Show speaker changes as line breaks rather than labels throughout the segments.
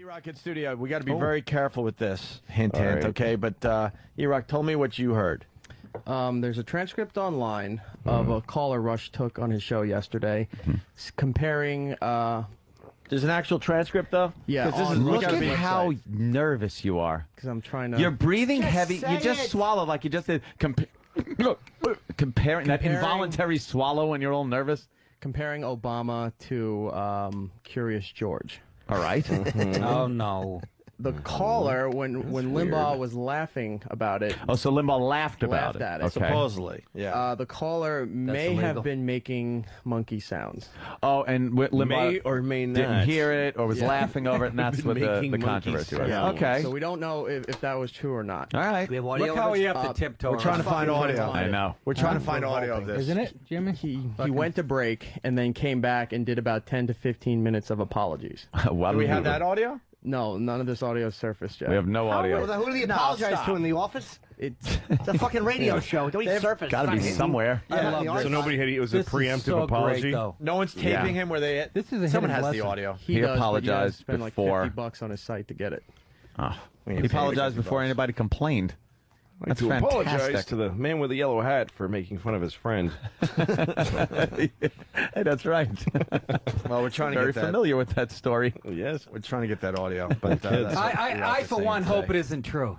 Erock in studio. We got to be very careful with this. Hint, hint, okay? But Erock, tell me what you heard.
There's a transcript online of a caller Rush took on his show yesterday, comparing.
There's an actual transcript, though?
Yeah.
Look at how nervous you are.
Because I'm trying to.
You're breathing heavy. You just swallowed like you just did. Comparing that involuntary swallow when you're all nervous.
Comparing Obama to Curious George.
All right.
Oh, no.
The caller, when Limbaugh was laughing about it.
Oh, so Limbaugh laughed about
at it.
Okay.
Supposedly, yeah.
The caller may have been making monkey sounds.
Oh, and Limbaugh
may or may not
didn't hear it or was laughing over it, and that's what the controversy was.
Yeah.
Okay.
So we don't know if that was true or not.
All right.
We have audio. Look how we have to tiptoe.
We're trying to find audio.
I know.
We're trying to find audio of this.
Isn't it, Jimmy?
He went to break and then came back and did about 10 to 15 minutes of apologies.
Do we have that audio?
No, none of this audio surfaced yet.
We have no audio.
Who did he apologize to in the office?
It's
a fucking radio show. Don't even surface.
Got to be somewhere.
Yeah,
so nobody had. It was a preemptive apology.
No one's taping him where they.
This is a
someone has
lesson.
the audio.
He does,
apologized
spend
before.
like $50 on his site to get it.
Oh, he apologized before anybody complained. That's
to
fantastic.
apologize to the man with the yellow hat for making fun of his friend.
Hey, that's right.
Well, we're trying to
Very
get that.
familiar with that story.
Yes.
We're trying to get that audio. But
I for one, hope it isn't true.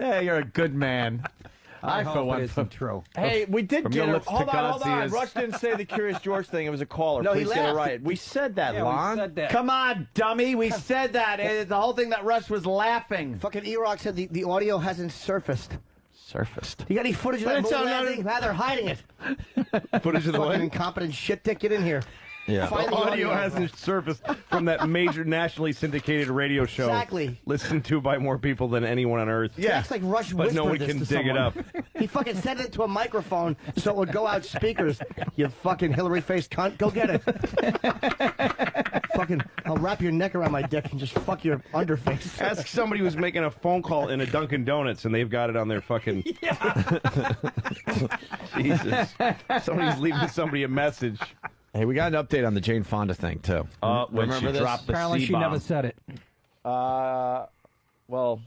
Hey, you're a good man.
I
for
hope
one
it isn't true.
Hey, we did
From
get
your
it.
lips to
Hold
God's
on.
ears.
Rush didn't say the Curious George thing. It was a caller.
No, he
Please get it
laughed.
right. We said that, Lon.
We said that.
Come on, dummy. We said that. It's the whole thing that Rush was laughing.
Fucking Erock said the audio hasn't surfaced.
Surfaced.
You got any footage of that moon landing? They're hiding it.
Footage of the
Fucking
what?
incompetent shit dick. Get in here.
Yeah.
Find the
Audio hasn't surfaced from that major nationally syndicated radio show.
Exactly.
Listened to by more people than anyone on earth.
Yeah. It's like Rush
But no one
whispered
can
this to
dig it up.
someone. He fucking sent it to a microphone so it would go out speakers. You fucking Hillary-faced cunt. Go get it. Fucking, I'll wrap your neck around my dick and just fuck your underface.
Ask somebody who's making a phone call in a Dunkin' Donuts and they've got it on their fucking... Jesus. Somebody's leaving somebody a message.
Hey, we got an update on the Jane Fonda thing, too.
When
Remember
she
this?
dropped the
Apparently, she
C-bomb.
never said it.
Well,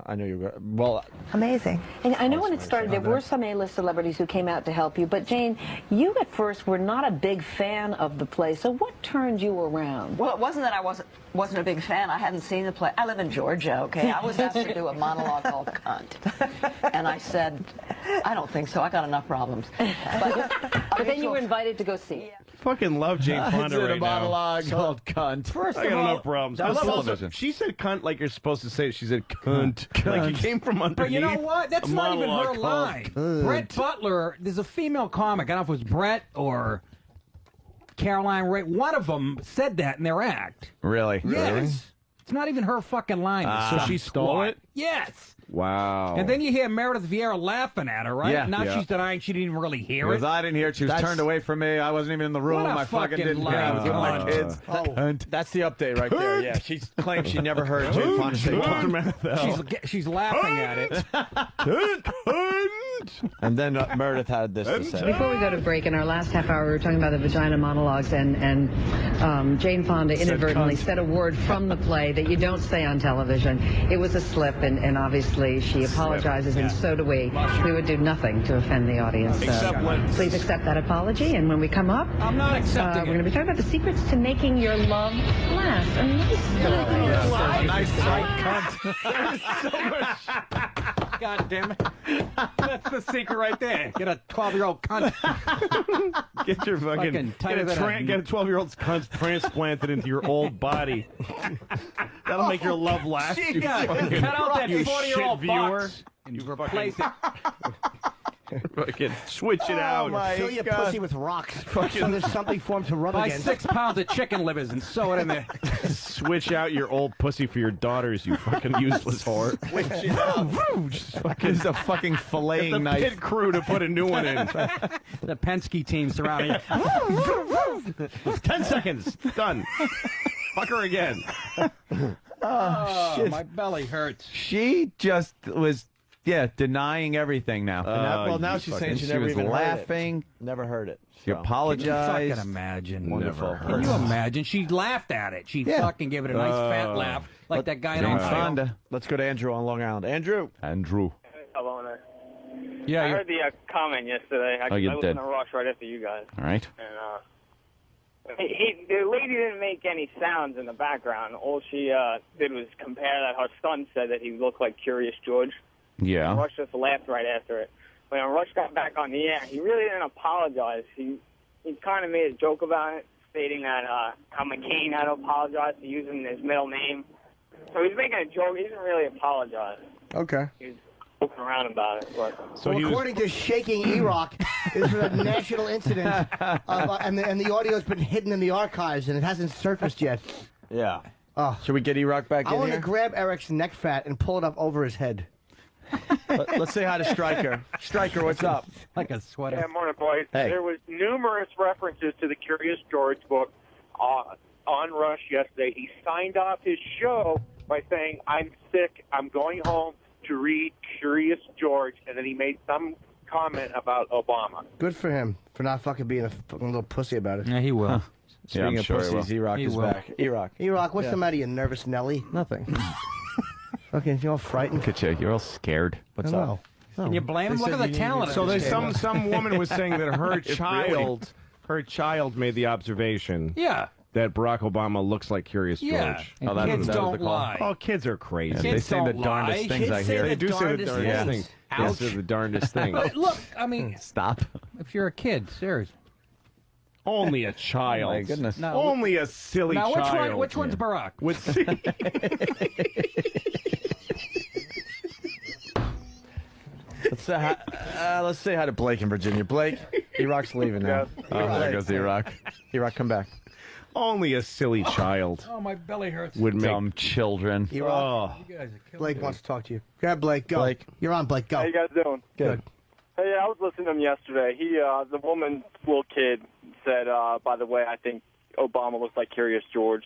I know you were. Well,
Amazing. And I know when it started, there were some A-list celebrities who came out to help you. But, Jane, you at first were not a big fan of the play. So what turned you around?
Well, it wasn't that I wasn't a big fan. I hadn't seen the play. I live in Georgia, okay? I was asked to do a monologue called Cunt. And I said, I don't think so. I got enough problems.
But then you were invited to go see it.
Fucking love Jane Fonda right
a monologue
now.
called Cunt.
First
I
of
got
all,
enough problems.
that was
Also,
television.
she said cunt like you're supposed to say it. She said cunt. Like you came from underneath.
but you know what? That's
a
not even her
monologue called
line. Brett Butler, there's a female comic. I don't know if it was Brett or Caroline Ray. One of them said that in their act.
Really?
Yes. It's not even her fucking line.
So she stole it?
Yes.
Wow.
And then you hear Meredith Vieira laughing at her, right?
Yeah.
Now
Yeah.
she's denying she didn't even really hear
Because
it.
I didn't hear it. She was turned away from me. I wasn't even in the room.
What a
I fucking
fucking
didn't hear it. I was with my
lie.
kids. Cunt.
That's the update right there. Yeah, she claims she never heard Jane Fonda say Cunt.
She's laughing at it.
And then Meredith had this to say.
Before we go to break, in our last half hour, we were talking about the vagina monologues, and Jane Fonda inadvertently said a word from the play that you don't say on television. It was a slip, and obviously she apologizes, and so do we. We would do nothing to offend the audience. Please accept that apology, and when we come up,
I'm not accepting
we're going to be talking about the secrets to making your love last. A nice story.
Nice tight cunt.
God damn it. That's the secret right there. Get a 12-year-old cunt.
Get your fucking
tighter than a-
get a 12-year-old's cunt transplanted into your old body. That'll make your love last. You fucking,
Cut out that
you
40-year-old
shit viewer.
box and replace it.
Fucking switch it out.
Fill your pussy with rocks. So there's something for him to rub
Buy
against.
6 pounds of chicken livers and sew it in there.
Switch out your old pussy for your daughters, you fucking useless whore.
Switch it up.
Just fucking
It's a fucking
get
filleting
the
knife.
pit crew to put a new one in.
The Penske team surrounding you.
10 seconds. Done. Fuck her again.
Oh, my belly hurts.
She just was
Yeah, denying everything now.
Now she's saying she never
was
even
laughing.
Heard it. Never heard it.
She
So.
apologized.
Can you fucking imagine?
Wonderful.
Can you imagine? She laughed at it. She fucking gave it a nice fat laugh, like that guy in
Jane
Ohio.
Fonda.
Let's go to Andrew on Long Island. Andrew.
Hello there.
Yeah,
I heard the comment yesterday. I
you
listened
did.
to Rush right after you guys.
All right.
And the lady didn't make any sounds in the background. All she did was compare that her son said that he looked like Curious George.
Yeah.
And Rush just laughed right after it. When Rush got back on the air, he really didn't apologize. He kind of made a joke about it, stating that how McCain had to apologize for using his middle name. So he's making a joke. He didn't really apologize.
Okay.
He was joking around about it. But.
So according to Shaking Erock, this was a national incident, and the audio's been hidden in the archives, and it hasn't surfaced yet.
Yeah.
Oh.
Should we get Erock back
I
in
want
here?
to grab Eric's neck fat and pull it up over his head.
Let's say hi to Stryker. Stryker, what's up?
Like a sweater.
Yeah, morning, boys.
Hey.
There was numerous references to the Curious George book on Rush yesterday. He signed off his show by saying, "I'm sick. I'm going home to read Curious George," and then he made some comment about Obama.
Good for him for not fucking being a fucking little pussy about it.
Yeah, he will.
Speaking
I'm
of
sure he
pussies, Erock
He
is
will.
back. Erock.
Erock, what's the matter, you nervous Nelly? Nothing. Fucking, you all frightened?
Look at you. You're all scared.
What's
I
up?
know.
Can you blame him? Look at the talent.
So
of
there's
this kid.
some woman was saying that her child made the observation
Yeah.
that Barack Obama looks like Curious
Yeah.
George.
And
that
kids
was the
don't
call.
lie.
Oh, kids are crazy.
They
Kids
say the
don't
darndest
lie.
things
Kids
I
say
hear.
the
They do say the
darndest
darndest
things.
things. Yes, they're the darndest things.
But look, I mean,
Stop.
if you're a kid, seriously.
Only a child.
Oh, my goodness.
No,
Only a silly
now,
child.
which one's Barack?
Would
Let's say hi to Blake in Virginia. Blake, Erock's leaving now.
Oh, there goes Erock.
Erock, come back.
Only a silly child
Oh, my belly hurts.
would make.
Dumb children.
Oh,
You guys are killing
Blake
me.
wants to talk to you. Grab Blake, go.
Blake.
You're on, Blake, go.
How you guys doing?
Good.
Hey, I was listening to him yesterday. The woman, little kid, said, by the way, I think Obama looks like Curious George.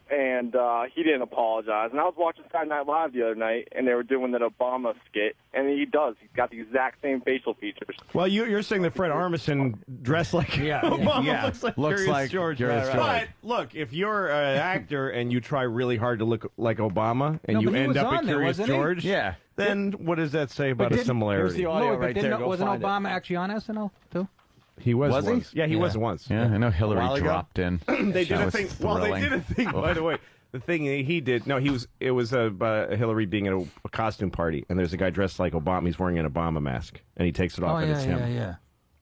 And he didn't apologize. And I was watching Saturday Night Live the other night, and they were doing that Obama skit, and he does. He's got the exact same facial features.
well, you're saying that Fred Armisen dressed like Obama looks like Curious George.
Curious George.
But look, if you're an actor and you try really hard to look like Obama, and
No,
you
but he
end
was
up at
on there,
Curious
wasn't he?
George,
Yeah.
then what does that say about a
Here's
similarity?
the audio
No, but
right there.
didn't,
Go
wasn't
find it.
Obama actually on SNL, too?
He was
Was he?
once. Yeah, he was once.
Yeah, I know Hillary
while ago?
dropped in.
They did
That
a
was
thing. Well, they
thrilling.
did a thing. By the way, the thing he did. No, it was Hillary being at a costume party, and there's a guy dressed like Obama. He's wearing an Obama mask, and he takes it off,
Oh,
and
yeah,
it's him.
yeah.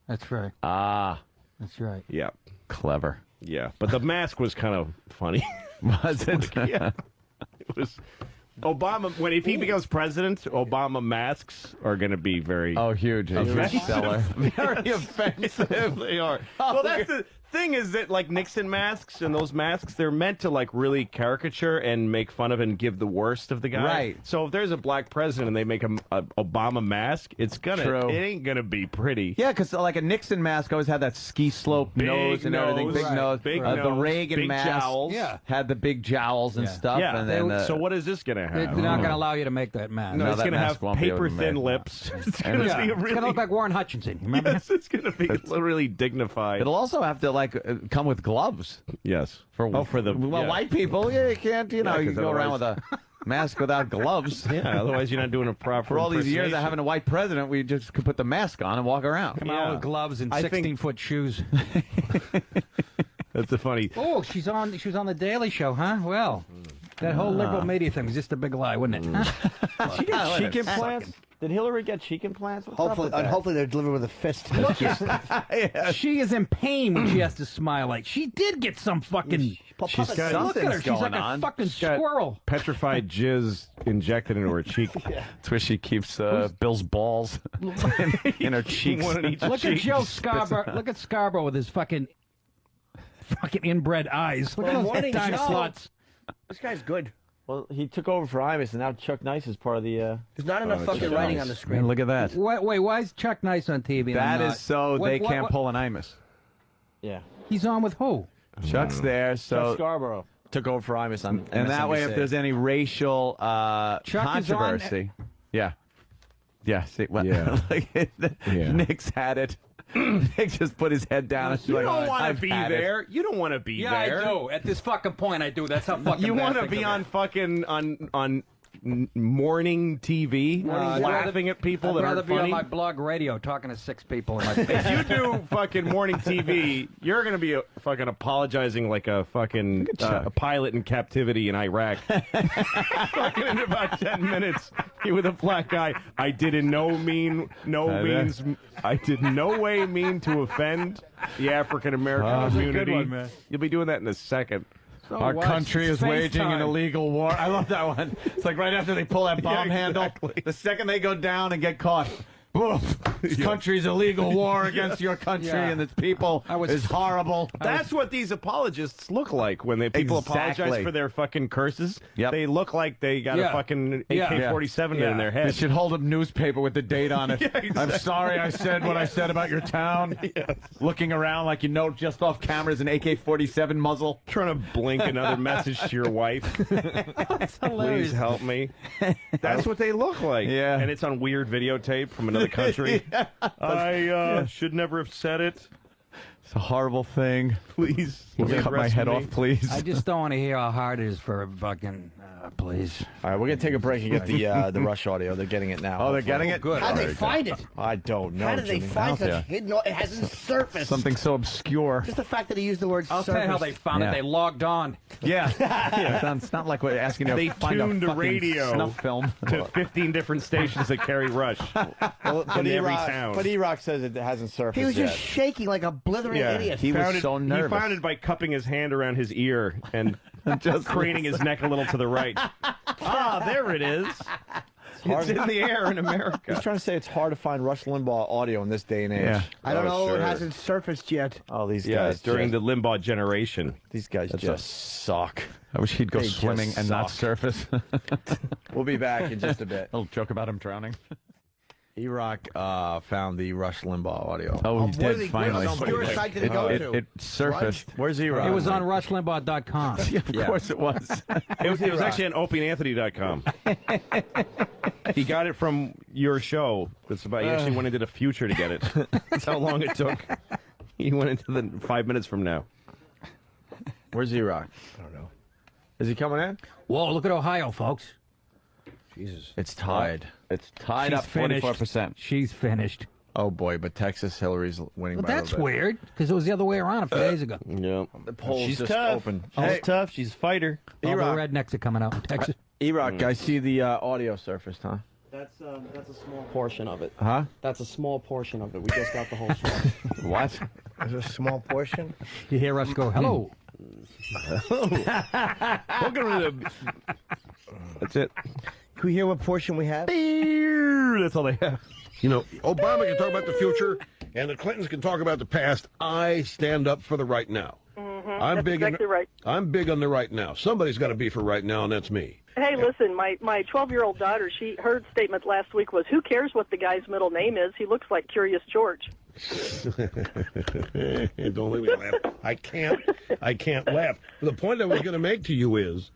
That's right.
Ah,
That's right.
Yeah,
clever.
yeah. But the mask was kind of funny.
Was it?
Yeah, it was. Obama, if he becomes president, Obama masks are going to be very.
Oh, huge. A huge
Offensive.
seller.
very offensive. They are. Well, that's the thing is that like Nixon masks and those masks, they're meant to like really caricature and make fun of and give the worst of the guy.
Right.
So if there's a black president and they make a Obama mask, it ain't gonna be pretty.
Yeah, because like a Nixon mask always had that ski slope
Big
nose and everything. Big
nose,
nose.
big
The
nose,
Reagan
big
mask
jowls.
Yeah.
had the big jowls and stuff.
Yeah.
And then,
So what is this gonna
They're
have?
not going to allow you to make that mask.
No,
No,
it's
that
gonna
mask
have
won't be able to
paper thin
make-
lips. It's
And
gonna
it's-
be
It's going to
really.
look like Warren Hutchinson. Remember?
Yes, it's gonna be really dignified.
it'll also have to like come with gloves.
Yes.
For
the
white people, yeah, you can't. You know, you
'cause
go around with
otherwise-
a mask without gloves.
Yeah, otherwise you're not doing a proper.
For all these years of
impersonation.
having a white president, we just could put the mask on and walk around.
Come out with gloves and
I think-
16-foot shoes.
That's a funny.
Oh, she was on the Daily Show, huh? Well, that whole liberal media thing was just a big lie, wasn't it? Huh?
She got cheek implants? Did Hillary get cheek implants? What's up with that?
Hopefully they're delivered with a fist.
She is in pain when she has to smile. Like she did get some fucking.
She's got
Look at her. She's like a fucking squirrel.
Petrified jizz injected into her cheek.
That's where she keeps Bill's balls in her cheeks.
One in each
Look at
cheek.
Joe Scarborough. Look at Scarborough with his fucking inbred eyes. Look at those
morning,
dime
Joe.
slots.
This guy's good.
Well, he took over for Imus, and now Chuck Nice is part of the...
There's not enough fucking writing on the screen.
Man, look at that.
Wait, why is Chuck Nice on TV? and
That
I'm
is
not?
so
What-
they
what-
can't
what-
pull an Imus.
Yeah.
He's on with who?
Chuck's there,
Chuck
so
Scarborough took over for Imus on
and that way, if
MSNBC.
there's any racial
Chuck is on-
controversy, yeah, Yeah, see, well, Nick's had it. Nick just put his head down. And
You
like,
don't want
I've
to be
had it.
there. You don't want to be there.
Yeah, I do. At this fucking point, I do. That's how fucking.
You
want
to be on fucking on morning TV, laughing at people
I'd
that
rather
aren't
be
funny.
on my blog radio talking to 6 people in my
If you do fucking morning TV, you're going to be fucking apologizing like a fucking a pilot in captivity in Iraq. Fucking in about 10 minutes, you with a black guy. I did in no way mean to offend the African American community.
Good one, man.
You'll be doing that in a second.
So
Our country is waging an
FaceTime.
illegal war. I love that one. It's like right after they pull that bomb handle, the second they go down and get caught. Woof. This country's illegal war against your country and its people is horrible.
That's what these apologists look like when people apologize for their fucking curses.
Yep.
They look like they got a fucking AK-47 in their head.
They should hold a newspaper with the date on it. I'm sorry I said what I said about your town. Looking around like you know just off camera is an AK-47 muzzle.
Trying to blink another message to your wife. Please help me. That's what they look like.
Yeah.
And it's on weird videotape from another country. I should never have said it.
It's a horrible thing.
Please.
Will you cut my head off, please?
I just don't want to hear how hard it is for fucking. Please.
All right, we're going to take a break and get the Rush audio. They're getting it now.
Oh, they're getting it?
Good.
How did they find it?
I don't know.
How did they
Jimmy.
find such hidden? It hasn't surfaced.
Something so obscure.
Just the fact that he used the word
I'll tell you how they found it. They logged on.
Yeah. It's not like we're asking you
They
to find a
tuned the
fucking
radio
snuff film.
to 15 different stations that carry Rush
But
in every town.
But Erock says it hasn't surfaced
He was
yet.
just shaking like a blithering idiot.
He was so nervous.
He found it by cupping his hand around his ear and just craning his neck a little to the right. Ah, there it is. It's in the air in America.
He's trying to say it's hard to find Rush Limbaugh audio in this day and age.
Yeah.
I don't know.
sure.
It hasn't surfaced yet.
Oh, these
Yeah,
guys
during the Limbaugh generation.
these guys just suck.
I wish he'd go
They just
swimming and not
suck.
surface.
We'll be back in just a bit.
Little joke about him drowning.
Erock found the Rush Limbaugh audio.
Oh, he did finally.
Your site did it go to?
It surfaced.
Where's Erock?
It was on RushLimbaugh.com.
Of course it was.
It was actually on opieandanthony.com. He got it from your show. He actually went into the future to get it. That's how long it took. He went into the 5 minutes from now.
Where's Erock?
I don't know.
Is he coming in?
Whoa, look at Ohio, folks.
Jesus.
It's tied.
It's tied
She's
up
finished.
44%.
She's finished.
Oh boy, but Texas, Hillary's winning
Well,
by a
that's
little bit.
weird, because it was the other way around a few days ago.
Yeah.
The polls
She's
just
tough.
open.
She's tough. She's a fighter.
All the
Erock.
rednecks are coming out in Texas.
Erock, I see the audio surfaced, huh?
That's a small portion of it.
Huh?
That's a small portion of it. We just got the whole show.
What?
There's a small portion.
You hear us go, hello.
Welcome to the... That's it.
Can we hear what portion we have?
That's all they have.
You know, Obama can talk about the future, and the Clintons can talk about the past. I stand up for the right now. I'm
That's
big.
exactly right.
I'm big on the right now. Somebody's got to be for right now, and that's me.
Hey, listen, my 12-year-old daughter, her statement last week was, who cares what the guy's middle name is? He looks like Curious George.
Don't let me laugh. I can't laugh. The point I was going to make to you is,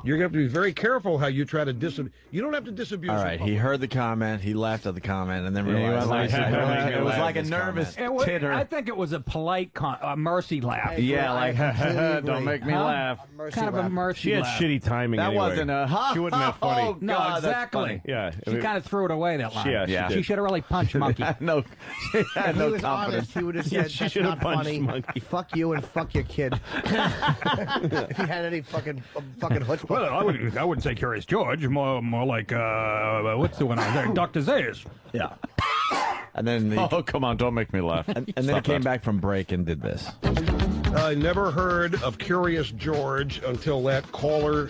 you're going to have to be very careful how you try to You don't have to disabuse.
All right, he heard the comment, he laughed at the comment, and then realized
it was like a nervous titter.
I think it was a polite mercy laugh.
Yeah, like, don't make me laugh.
Kind of a mercy
She had
laugh.
shitty timing
That
anyway.
wasn't a...
She wasn't that funny.
Oh,
No,
God, that's
exactly.
funny.
Yeah.
She kind of threw it away, that line.
Yeah, she
She
did.
should have really punched Monkey.
No, she had
If
no
he was
confidence.
honest, he would have
Yeah,
said,
she
that's
should have
not
punched
funny.
Monkey.
Fuck you and fuck your kid. If he had any fucking chutzpah.
Well, I wouldn't say Curious George. More like, what's the one out there? Dr. Zayas.
Yeah. And then
Oh, come on, don't make me laugh.
and then he came back from break and did this.
I never heard of Curious George until that caller.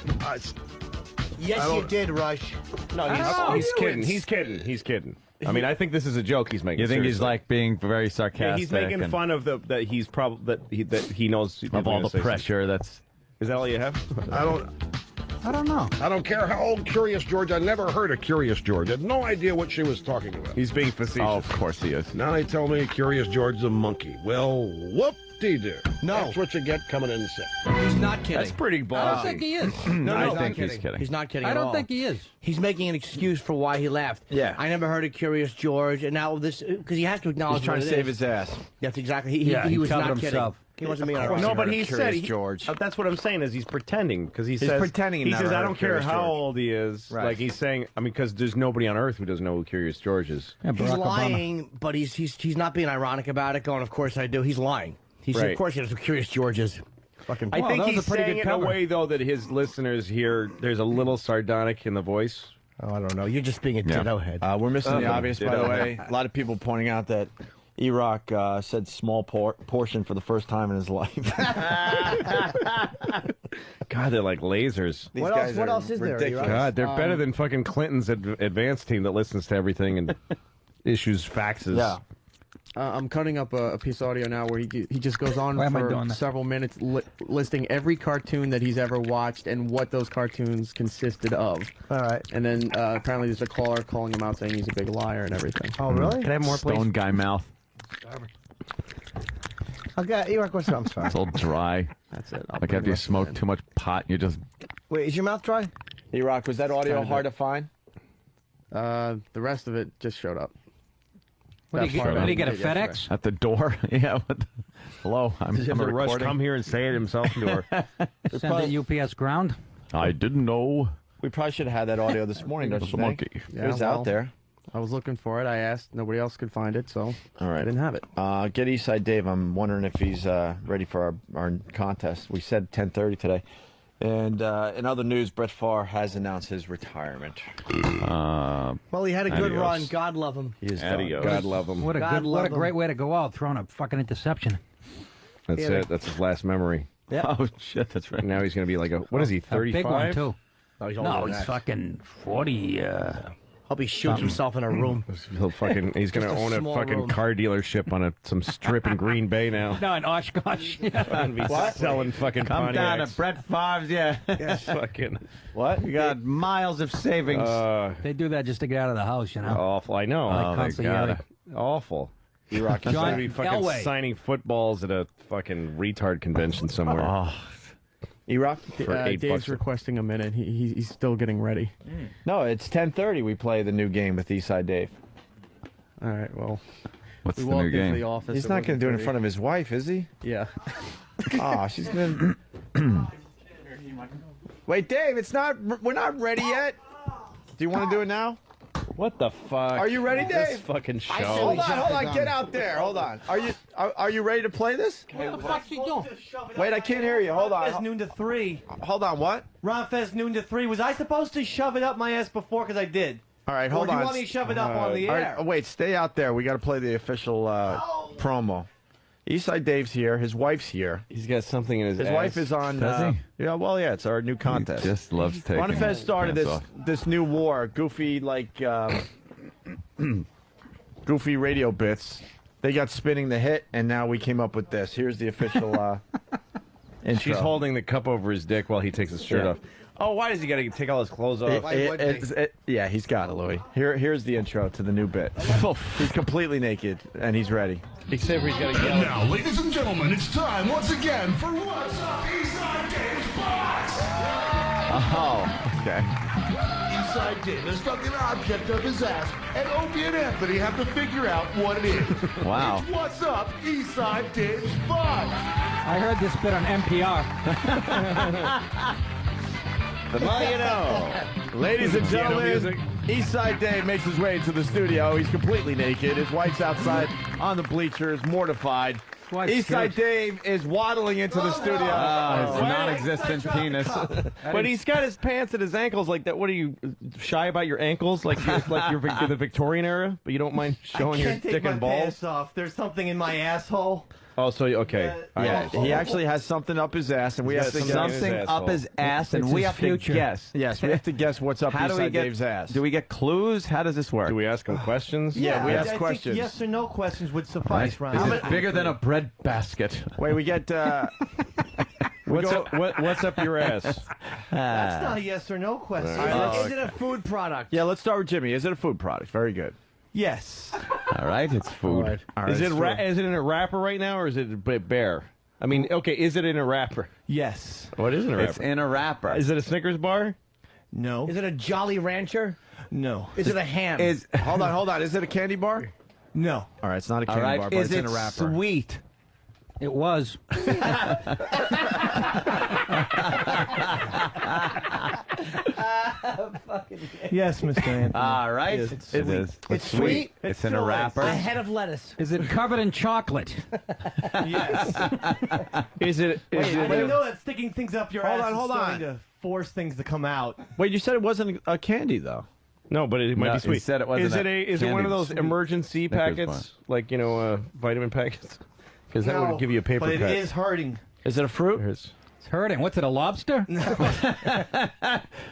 Yes, you did, Rush.
No, he's kidding. He's kidding. He's kidding. I mean, I think this is a joke he's making.
You think he's
seriously.
like being very sarcastic?
Yeah, he's making fun of that he's probably that he knows
of all the pressure. That's
Is that all you have?
I don't know. I don't care how old Curious George. I never heard of Curious George. I had no idea what she was talking about.
He's being facetious.
Oh, of course he is.
Now they tell me Curious George is a monkey. Well, whoop honesty there.
No.
That's what you get coming in sick.
He's not kidding.
That's pretty ballsy.
I don't think he is.
No,
I
he's
think
not
he's kidding.
He's not kidding
I
at
don't
all.
think he is.
He's making an excuse for why he left.
Yeah.
I never heard of Curious George, and now this because he has to acknowledge
He's trying
what
to
it
save
is.
his ass.
That's exactly. He was
covered
not kidding.
himself.
He wasn't being
Of course.
ironic.
No, but he
Curious
said
George.
That's what I'm saying is he's pretending because he says
pretending he
He
never
says I
heard
don't
of
care
Curious
how
George."
old he is.
Right.
Like he's saying, I mean, because there's nobody on earth who doesn't know who Curious George is.
Yeah,
He's
Barack Obama.
lying, but he's not being ironic about it. Going, of course I do. He's lying. He said,
Right.
of course he knows who Curious George is. Fucking.
I think
that was
he's
a pretty
saying
good
it in a
cover.
way though that his listeners hear. There's a little sardonic in the voice.
Oh, I don't know. You're just being a ditto head.
We're missing the obvious, by the
ditto.
way. A lot of people pointing out that Erock said small portion for the first time in his life.
God, they're like lasers.
These
What
guys
else? What
are
else is there?
ridiculous.
Erock?
God, they're better than fucking Clinton's advance team that listens to everything and issues faxes.
Yeah.
I'm cutting up a piece of audio now where he just goes on
Why am I
for
doing that?
several minutes listing every cartoon that he's ever watched and what those cartoons consisted of.
All right.
And then apparently there's a caller calling him out saying he's a big liar and everything.
Oh, really?
Can I have more, please?
Stone guy mouth.
Okay, Erock, what's up? I'm sorry.
It's all dry.
That's it.
Like after you smoke too much pot, you just.
Wait, is your mouth dry?
Erock, was that audio
Kinda.
hard to find?
The rest of it just showed up.
What do you get a FedEx?
At the door? Yeah. What the... Hello, I'm
Does
recording.
Rush come here and say it himself to her?
Send it UPS ground?
I didn't know.
We probably should have had that audio this morning, don't you
It's a
think?
monkey.
It was out there.
I was looking for it. I asked. Nobody else could find it, so
All right.
I didn't have it.
Get Eastside Dave. I'm wondering if he's ready for our contest. We said 10:30 today. And in other news, Brett Favre has announced his retirement.
Well, he had a good
Adios.
run. God love him.
He is
Adios.
done.
God love him.
What a
God
what a
love
great
him.
way to go out, throwing a fucking interception.
That's
Yeah,
it. That's his last memory.
Yeah.
Oh shit, that's right.
Now he's going to be like a, what is he,
A big one
35?
too.
Oh, he's older
No,
than
he's
that.
fucking 40.
Hope he shoots himself in a room.
He'll fucking, he's going to
Just a
own a
small
fucking
room.
car dealership on some strip in Green Bay now.
No, in Oshkosh.
And be selling fucking
Come down to
Pontiacs.
Brett Favre's, yeah.
Fucking
What?
You got miles of savings.
They do that just to get out of the house, you know.
awful. I know.
Like
Oh, they
consigliere.
gotta.
Awful.
Erock,
He's
John
going to be fucking
Elway.
signing footballs at a fucking retard convention somewhere.
Oh,
Erock?
For $8
Dave's requesting a minute. He's still getting ready.
No, it's 10:30. We play the new game with Eastside Dave.
All right. Well,
what's
we
the
walked
new
into
game?
the office.
He's not going to do it in front of his wife, is he?
Yeah.
Oh, she's been. Wait, Dave, it's not. We're not ready yet. Do you want to do it now?
What the fuck?
Are you ready,
This
Dave?
fucking show.
Hold on. Get out there. Hold on. Are you ready to play this?
What the fuck's he doing?
Wait, I can't hear you. Hold
Fest
on.
noon to 3.
Hold on. What?
Ron Fest noon to 3. Was I supposed to shove it up my ass before? Because I did.
All right,
Or
hold
do
on.
you want me to shove it up on the
All
air?
right, wait, stay out there. We got to play the official promo. Eastside Dave's here. His wife's here.
He's got something in his
His
ass.
wife is on.
Does he?
Yeah, well, yeah, it's our new contest.
He just loves taking.
Ron Fest started
pants
this
off.
this new war, goofy goofy radio bits. They got spinning the hit, and now we came up with this. Here's the official intro.
She's holding the cup over his dick while he takes his shirt
Yeah.
off. Oh, why does he got to take all his clothes off?
Yeah, he's got it, Louis. Here's the intro to the new bit. He's completely naked, and he's ready.
Except for he's got to
And
yell.
now, ladies and gentlemen, it's time once again for What's Up Eastside Dave's Box!
Oh, okay.
Eastside Dave has stuck an object up his ass, and Opie and Anthony have to figure out what it is.
Wow.
It's What's Up Eastside Dave's Box!
I heard this bit on NPR.
The more you know.
Ladies and
Piano
gentlemen,
music.
Eastside Dave makes his way into the studio. He's completely naked. His wife's outside on the bleachers, mortified. Eastside Dave is waddling into the studio.
His non-existent penis.
But he's got his pants at his ankles like that. What are you, shy about your ankles? Like you're the Victorian era, but you don't mind showing
I
your
can't take
dick
my
and balls?
pants off. There's something in my asshole.
Oh, so, okay.
Yeah, he actually has something up his ass, and we have to
got
guess.
Something up his ass, and we have to guess.
Yes, we have to guess what's up
How do we
Eastside
get?
Dave's ass.
Do we get clues? How does this work?
Do we ask him questions?
Yeah, we
I
ask
think
questions.
yes or no questions would suffice, Ron.
Is it bigger than a bread basket?
Wait, we get.
What's up your ass?
That's not a yes or no question.
Is it a food product?
Yeah, let's start with Jimmy. Is it a food product? Very good.
Yes.
All right, it's food.
All right,
Is it
it's food.
is it in a wrapper right now, or is it bear? I mean, okay, is it in a wrapper?
Yes.
What is in a wrapper?
It's in a wrapper.
Is it a Snickers bar?
No.
Is it a Jolly Rancher?
No.
Is it a ham?
Hold on. Is it a candy bar?
No.
All right, it's not a
All
candy
right.
bar, but
Is
it's
it
in a wrapper.
sweet?
It was.
Yes, Mr. Anthony.
All right.
Yes,
It is.
It's sweet.
It's in a wrapper.
A head of lettuce.
Is it covered in chocolate?
Yes.
Is it?
Wait, I didn't know that sticking things up your
Hold
ass
on,
is
hold
starting
on.
to force things to come out.
Wait, you said it wasn't a candy though.
No, but it might
No,
be
he
sweet.
said it wasn't
Is it
a
Is it one
candy
of those
sweet
emergency
Snickers
packets, like vitamin packets? Because that would give you a paper
but it
cut.
is hurting.
Is it a fruit?
It's
hurting. What's it, a lobster?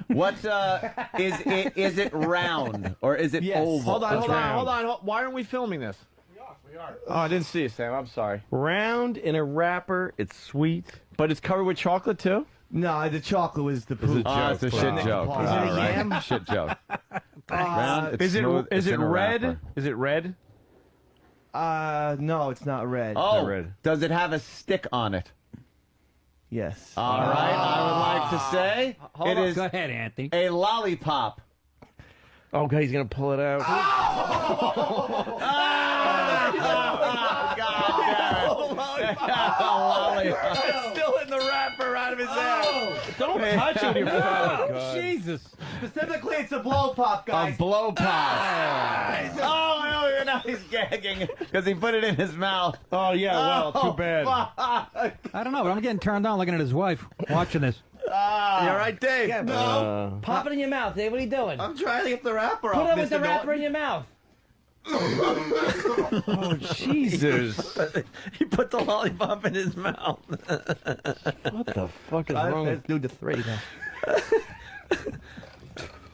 What is it? Is it round or is it oval?
Hold on. Why aren't we filming this? We are. Oh, I didn't see it, Sam. I'm sorry.
round in a wrapper. It's sweet.
But it's covered with chocolate too?
No, the chocolate was the poop.
It's a shit joke.
Is it a yam?
Shit joke. Round, it's
Is it
smooth,
is
it's
it
in a
red?
wrapper.
Is it red?
No, it's not red.
Oh,
red.
does it have a stick on it?
Yes.
All right, I would like to say it is
Go ahead, Anthony.
a lollipop.
Okay, he's gonna pull it out.
Oh, God damn it. Lollipop.
It's still in the wrapper out of his ass.
Don't touch it. Your
Oh, Jesus.
Specifically, it's a blow pop, guys.
A blow pop. Oh, now he's gagging because he put it in his mouth.
Oh yeah, well, too bad.
Fuck.
I don't know, but I'm getting turned on looking at his wife watching this.
You all right, Dave?
Yeah, pop it in your mouth, Dave. What are you doing?
I'm trying to get the wrapper
Put
off,
it with
Mr.
the wrapper in
Norton.
your mouth.
Oh, Jesus.
He put the lollipop in his mouth.
What the fuck is wrong?
Let's do the 3 now.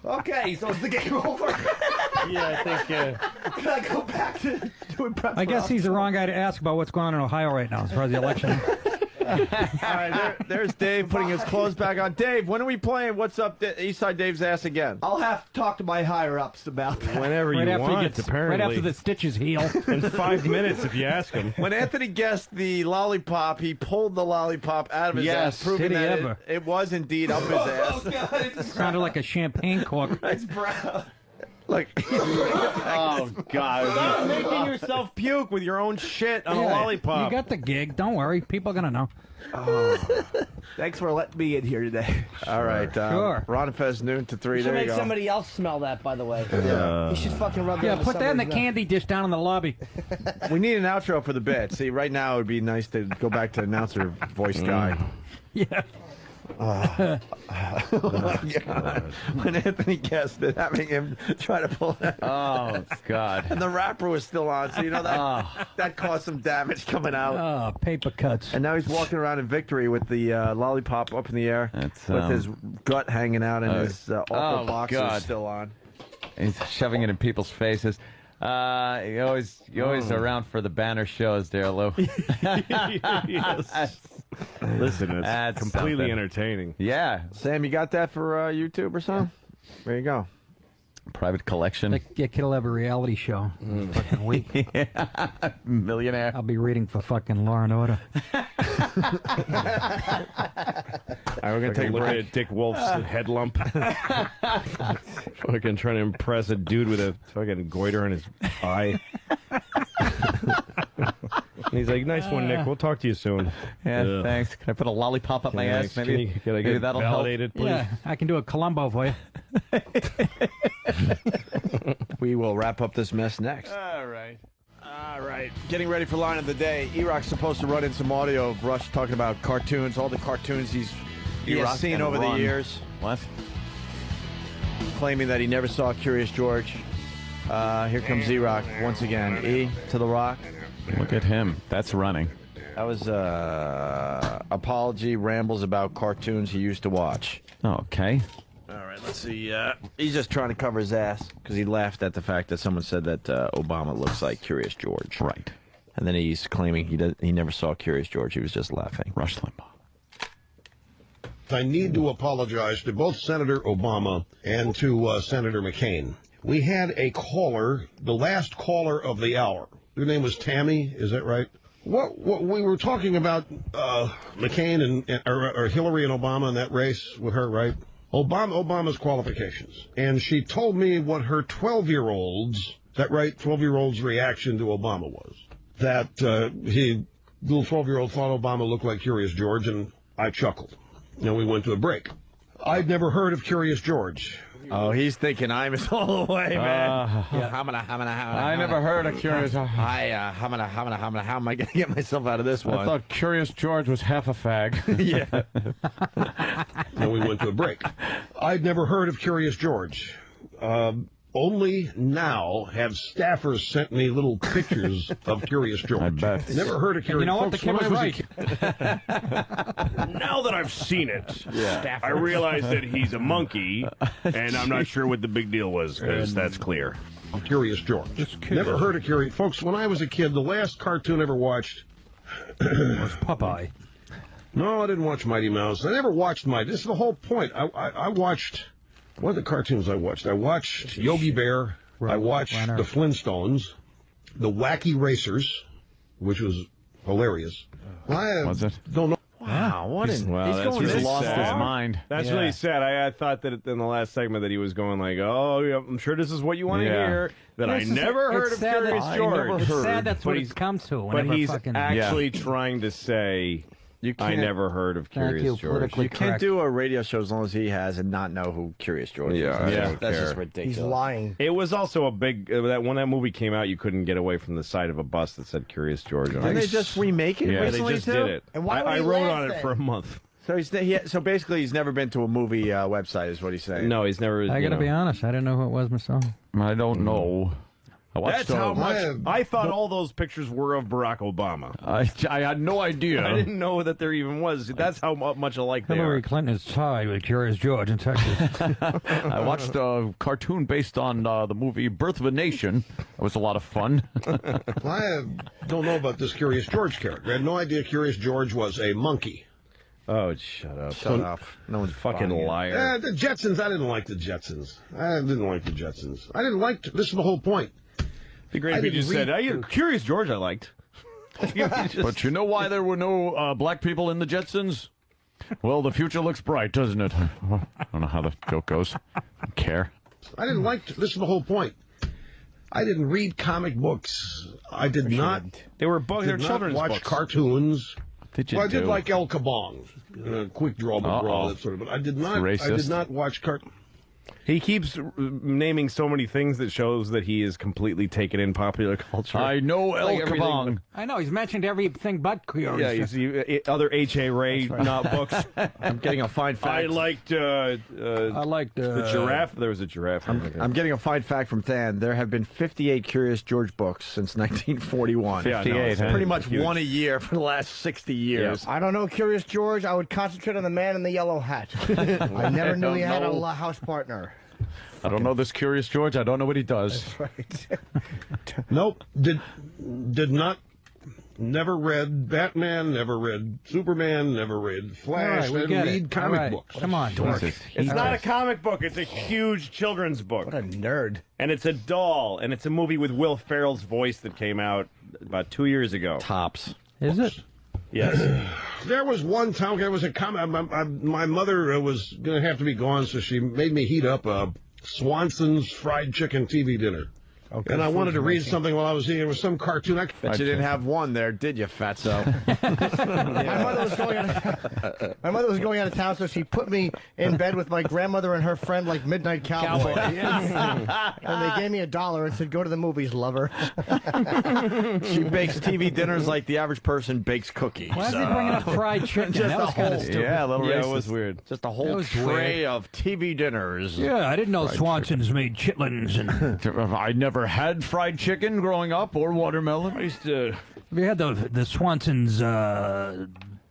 Okay, so is the game over?
Yeah, I think.
Can I go back to doing prep?
I guess he's the wrong guy to ask about what's going on in Ohio right now as far as the election.
All right, there's Dave putting his clothes back on. Dave, when are we playing What's Up Eastside Dave's Ass again?
I'll have to talk to my higher-ups about that.
Whenever
Right
you
after,
want, apparently.
right after the stitches heal.
In 5 minutes, if you ask him.
When Anthony guessed the lollipop, he pulled the lollipop out of his ass, proving
did he
that
ever?
it was indeed up his ass.
Oh, God, it's
Sounded like a champagne cork.
It's brown.
Look,
Oh, God.
Stop making yourself puke with your own shit on a lollipop.
You got the gig. Don't worry. People are going to know.
Thanks for letting me in here today.
all right.
Sure.
Ron and Fez, noon to 3.
You should
There you
make
go.
somebody else smell that, by the way. You should fucking rub that
Yeah,
into
put that in the
somebody's mouth.
candy dish down in the lobby.
We need an outro for the bit. See, right now it would be nice to go back to announcer voice guy.
Yeah.
Oh my God. When Anthony guessed it, having him try to pull it out.
Oh, God.
And the wrapper was still on, so you know that caused some damage coming out.
Oh, paper cuts.
And now he's walking around in victory with the lollipop up in the air,
That's,
with his gut hanging out and his awful boxers
God.
still on.
He's shoving it in people's faces. You always around for the banner shows there, Lou.
Yes. Listen, it's
That's
completely
something.
entertaining.
Yeah.
Sam, you got that for YouTube or something? There you go.
Private collection.
That kid will have a reality show. Fucking week.
Millionaire.
I'll be reading for fucking Law and Order.
All right, we're going to take a
Look
break.
at Dick Wolf's head lump. Fucking trying to impress a dude with a fucking goiter in his eye. And he's like, nice one, Nick. We'll talk to you soon.
Yeah,
Ugh.
thanks. Can I put a lollipop up my
Thanks.
ass? Maybe,
Can I
maybe
get
that'll
validated, please?
Yeah, I can do a Columbo for you.
We will wrap up this mess next.
All right.
All right. Getting ready for line of the day. Erock's supposed to run in some audio of Rush talking about cartoons, all the cartoons he has
Erock
seen
and
over the
Ron.
years,
What?
claiming that he never saw Curious George. Here comes Erock once again. E to the rock.
Look at him. That's running.
That was apology, rambles about cartoons he used to watch.
Okay.
All right, let's see. He's just trying to cover his ass because he laughed at the fact that someone said that Obama looks like Curious George.
Right.
And then he's claiming he never saw Curious George. He was just laughing.
Rush Limbaughs.
I need to apologize to both Senator Obama and to Senator McCain. We had a caller, the last caller of the hour. Your name was Tammy, is that right? What we were talking about McCain or Hillary and Obama in that race with her, right? Obama's qualifications. And she told me what her 12-year-old's reaction to Obama was. That little 12-year-old thought Obama looked like Curious George, and I chuckled. And we went to a break. I'd never heard of Curious George.
Oh, he's thinking Imus all the way, man.
I never heard of Curious.
How am I going to get myself out of this one?
I thought Curious George was half a fag.
Yeah.
And we went to a break. I'd never heard of Curious George. Only now have staffers sent me little pictures of Curious George. I bet. Never heard of Curious George.
You know what? The kid was right.
Now that I've seen it, I realize that he's a monkey, and I'm not sure what the big deal was, because that's clear.
Curious George. Never heard of Curious. Folks, when I was a kid, the last cartoon I ever watched
was Popeye.
No, I didn't watch Mighty Mouse. I never watched Mighty. This is the whole point. I watched... What are the cartoons I watched? I watched Yogi Bear. I watched the Flintstones, the Wacky Racers, which was hilarious.
Was it?
Don't know.
Wow, what
he's
going
really
lost
sad.
his mind.
That's really sad. I thought that in the last segment that he was going like, oh, yeah, I'm sure this is what you want to hear. That I never heard of Curious George.
It's sad that's what it's come to.
But he's actually trying to say... I never heard of Curious George.
You can't do a radio show as long as he has and not know who Curious George is. That's just ridiculous.
He's lying.
It was also a big when that movie came out, you couldn't get away from the side of a bus that said Curious George on it.
Didn't they just remake it?
Yeah,
recently
they just
too?
did it.
And why
I wrote on it for a month.
So so basically he's never been to a movie website, is what he's saying.
No, he's never.
I gotta be honest. I didn't know who it was myself.
I don't know.
That's how much I thought all those pictures were of Barack Obama.
I had no idea.
I didn't know that there even was. That's how much alike they
Hillary
are.
Clinton is tied with Curious George in Texas.
I watched a cartoon based on the movie Birth of a Nation. It was a lot of fun.
I don't know about this Curious George character. I had no idea Curious George was a monkey.
Oh, shut up.
Shut up.
No one's fucking liar.
The Jetsons, I didn't like the Jetsons. This is the whole point.
It'd be great if you just said, Curious George I liked.
But you know why there were no black people in the Jetsons? Well, the future looks bright, doesn't it? I don't know how the joke goes. I don't care.
I didn't like... This is the whole point. I didn't read comic books. I did not...
They were books. They were children's
watch
books.
Cartoons.
I
did like El Kabong. Quick Draw, McGraw, that sort of... But I did not...
Racist.
I did not watch cartoons.
He keeps naming so many things that shows that he is completely taken in popular culture.
I know El Kabong.
I know, he's mentioned everything but Curious.
Yeah, other H.A. Ray books.
I'm getting a fine fact.
I liked the giraffe. There was a giraffe.
I'm getting a fine fact from Than. There have been 58 Curious George books since 1941.
58,
pretty much one a year for the last 60 years.
I don't know Curious George. I would concentrate on the man in the yellow hat. I never knew he had a house partner.
I don't know this Curious George. I don't know what he does.
That's right.
Nope. Did not. Never read Batman. Never read Superman. Never read Flash.
Right,
Didn't read comic books.
Come on, dork.
It's not a comic book. It's a huge children's book.
What a nerd.
And it's a doll. And it's a movie with Will Ferrell's voice that came out about 2 years ago.
Tops.
Is it?
Yes.
There was one time there was a comment. My mother was going to have to be gone, so she made me heat up a Swanson's fried chicken TV dinner. Okay, and I wanted to read something while I was eating. It was some cartoon.
Bet you didn't have one there, did you, fatso?
My mother was going out of town, so she put me in bed with my grandmother and her friend, like Midnight Cowboy. And they gave me $1 and said, "Go to the movies, lover."
She bakes TV dinners like the average person bakes cookies.
Why is he bringing up fried chicken?
Just
That was kind of stupid.
Yeah, a little racist.
It was weird.
Just a whole tray of TV dinners.
Yeah, I didn't know Swanson's made chitlins. And
I never had fried chicken growing up or watermelon.
I used to...
Have you had the Swanson's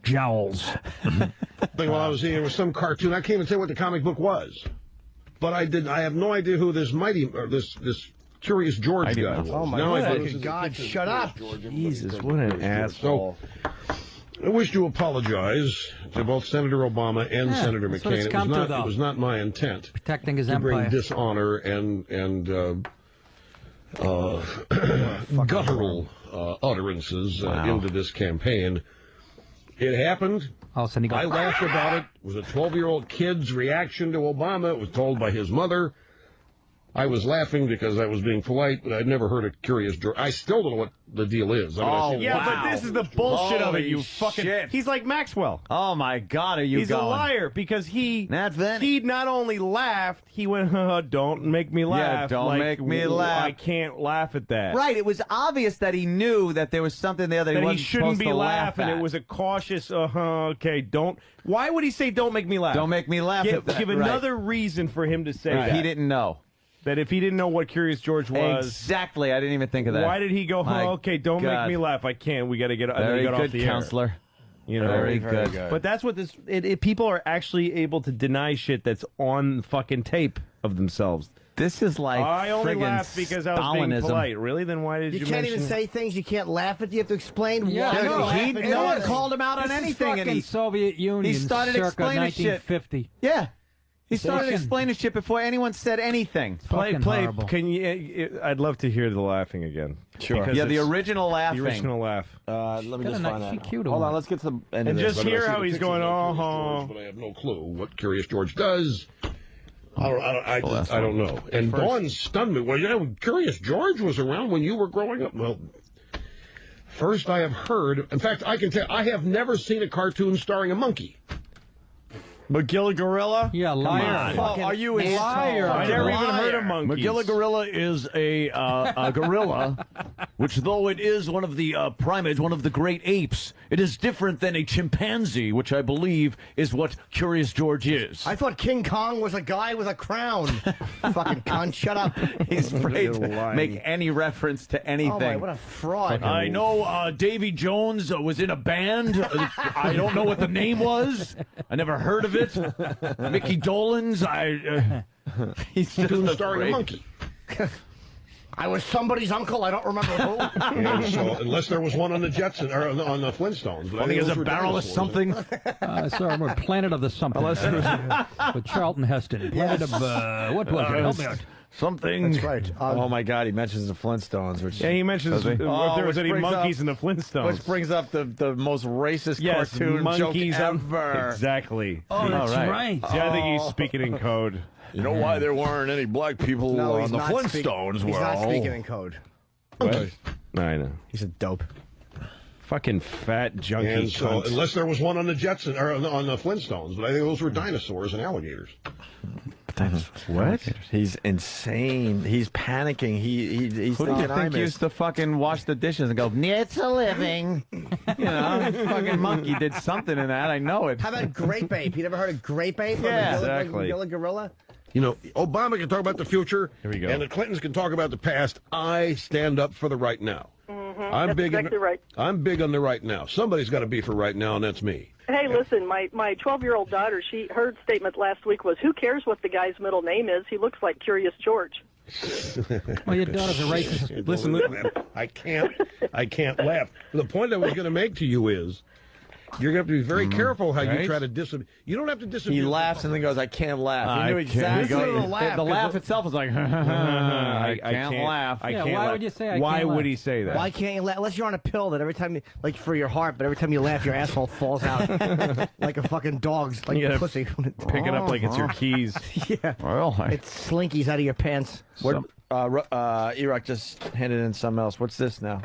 jowls?
While I was eating, it was some cartoon. I can't even say what the comic book was. But I have no idea who this this Curious George guy was.
Oh, my God, shut up.
Jesus, what an asshole.
So, I wish to apologize to both Senator Obama and Senator McCain. It was not my intent
Protecting his
to bring
empire.
dishonor and guttural utterances into this campaign. It happened.
All of a sudden he goes,
I laughed about it. It was a 12-year-old kid's reaction to Obama. It was told by his mother. I was laughing because I was being polite, but I'd never heard a Curious George. I still don't know what the deal is.
But this is the bullshit of it, you fucking...
shit.
He's like Maxwell.
Oh, my God,
He's a liar because he not only laughed, he went, don't make me laugh.
Yeah, don't make me laugh.
I can't laugh at that.
Right, it was obvious that he knew that there was something there that he wasn't
shouldn't
supposed
be
to laugh
laughing.
at.
It was a cautious, okay, don't... Why would he say don't make me laugh?
Don't make me laugh at that.
Give another reason for him to say that.
He didn't know.
That if he didn't know what Curious George was...
Exactly, I didn't even think of that.
Why did he go, okay, don't make me laugh. I can't. We got to get off the air.
Very good, counselor.
You know,
very good.
But that's what this... people are actually able to deny shit that's on fucking tape of themselves.
This is like
I only laughed because I was being polite. Really? Then why did you
can't
mention...
even say things you can't laugh at. You have to explain why.
No one called him out on anything.
Fucking Soviet Union.
He started
circa
explaining
1950.
shit. Yeah. He started explaining shit before anyone said anything.
Play. Can you? I'd love to hear the laughing again.
Sure. Yeah, the original laughing.
The original laugh.
Let me just find that.
Hold
on, let's get to the end
and
of this.
just hear how he's going.
But I have no clue what Curious George does. I don't know. And Dawn stunned me. Well, Curious George was around when you were growing up. Well, first I have heard. In fact, I can tell. I have never seen a cartoon starring a monkey.
Magilla Gorilla?
Yeah, liar.
Are you a
liar?
I never even heard of monkeys.
Magilla Gorilla is a gorilla, which though it is one of the primates, one of the great apes, it is different than a chimpanzee, which I believe is what Curious George is.
I thought King Kong was a guy with a crown. Fucking cunt, shut up.
He's afraid to make any reference to anything.
Oh my, what a fraud.
I know Davy Jones was in a band. I don't know what the name was. I never heard of it. Mickey Dolenz,
he's just
starring a monkey.
I was somebody's uncle. I don't remember who.
Yeah, so, unless there was one on the Jetsons or on the Flintstones. But
I think it was a barrel of something.
Sorry, Planet of the something. With Charlton Heston. Planet of what was it? Help me out.
Something.
That's right.
Oh my God, he mentions the Flintstones. Which
he mentions if there was any monkeys in the Flintstones.
Which brings up the most racist cartoon
monkeys
joke ever.
Exactly.
Oh, that's right.
See, I think he's speaking in code.
You know why there weren't any black people on the Flintstones?
He's not speaking in code.
What? I know.
He's a dope.
Fucking fat junkie.
And so, unless there was one on the Jetsons or on the Flintstones, but I think those were dinosaurs and alligators.
What? He's insane. He's panicking. He's
Who do you think used to fucking wash the dishes and go, it's a living? You know, fucking monkey did something in that. I know it.
How about Grape Ape? You never heard of Grape Ape?
Yeah,
exactly.
Magilla Gorilla?
You know, Obama can talk about the future,
Here we go.
and the Clintons can talk about the past. I stand up for the right now.
That's exactly right.
I'm big on the right now. Somebody's got to be for right now, and that's me.
Hey, listen, my 12-year-old daughter, her statement last week was, who cares what the guy's middle name is? He looks like Curious George.
Well, your daughter's a racist.
Listen, I can't laugh. The point I was going to make to you is, you're going to have to be very careful how you try to disabuse. You don't have to disabuse.
He laughs and then goes, I can't laugh. He knew
exactly.
exactly.
The laugh itself is like, I can't laugh.
I can't
why
laugh.
would you say I
Why
can't
would
laugh?
he say that?
Why can't you laugh? Unless you're on a pill that every time, like for your heart, but every time you laugh, your asshole falls out like a fucking dog's, like a pussy.
Pick it up like it's your keys.
Yeah.
Well,
it slinkies out of your pants.
Erock just handed in something else. What's this now?